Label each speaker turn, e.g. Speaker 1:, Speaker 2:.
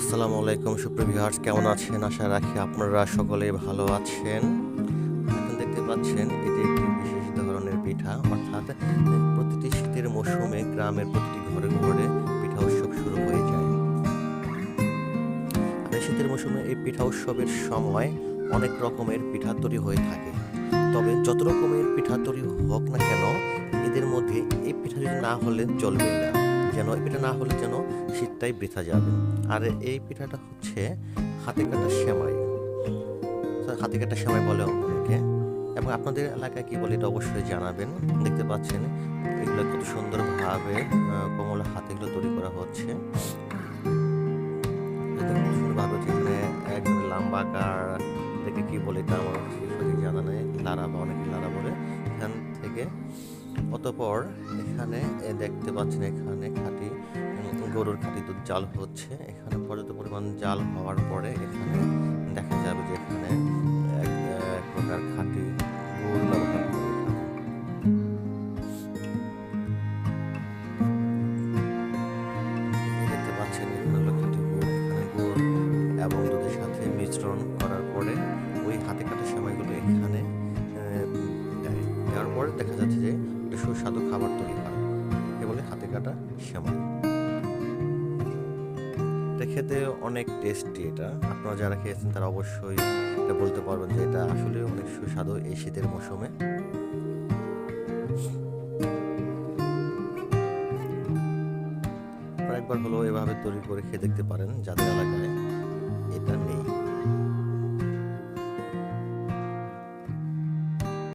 Speaker 1: আসসালামু আলাইকুম সুপ্রিয় ভিউয়ার্স, কেমন আছেন? আশা রাখি আপনারা সকলেই ভালো আছেন। এখন দেখতে পাচ্ছেন এটি একটি বিশেষ ধরনের পিঠা, অর্থাৎ প্রতিটি শীতের মৌসুমে গ্রামের প্রতিটি ঘরে ঘরে পিঠা উৎসব শুরু হয়ে যায়। আর এই শীতের মৌসুমে এই পিঠা উৎসবের সময় অনেক রকমের পিঠা তৈরি হয়ে থাকে। তবে যত রকমের পিঠা তৈরি হোক না কেন, এদের মধ্যে এই পিঠা যদি না হলে চলবে না, যেন এই পিঠা না হলে যেন শীতটাই বৃথা যাবে। আর এই পিঠাটা হচ্ছে হাতে কাটা সেমাই। হাতে কাটা সেমাই বলে অনেকে, এবং আপনাদের এলাকায় কি বলে এটা অবশ্যই জানাবেন। দেখতে পাচ্ছেন এগুলো কত সুন্দরভাবে কোমল হাতে এগুলো তৈরি করা হচ্ছে। সুন্দরভাবে এখানে একদম লম্বা আকার, এটাকে কি বলে এটা আমার সঠিক জানা নেই, লারা বা অনেকে লারা বলে। এখান থেকে অতঃপর এখানে দেখতে পাচ্ছেন এখানে খাঁটি গরুর খাঁটি দুধ জাল হচ্ছে। এখানে পর্যাপ্ত পরিমাণ জাল হওয়ার পরে এখানে দেখা যাবে যে এখানে এক প্রকার খাঁটি গুড় ব্যবহার করে দেখতে পাচ্ছেন এখানে হলো খাঁটি গুড়। এখানে গুড় এবং দুধের সাথে মিশ্রণ করার পরে ওই হাতে কাটা সেমাইগুলো এখানে দেওয়ার পরে দেখা যাচ্ছে যে একটা সুস্বাদু খাবার তৈরি হয়, এ বলে হাতে কাটা সেমাই। এটা খেতে অনেক টেস্টি। এটা আপনারা যারা খেয়েছেন তারা অবশ্যই এটা বলতে পারবেন যে এটা আসলে অনেক সুস্বাদু এই শীতের মৌসুমে। আপনারা একবার হলো এভাবে তৈরি করে খেয়ে দেখতে পারেন যাদের এলাকায় এটা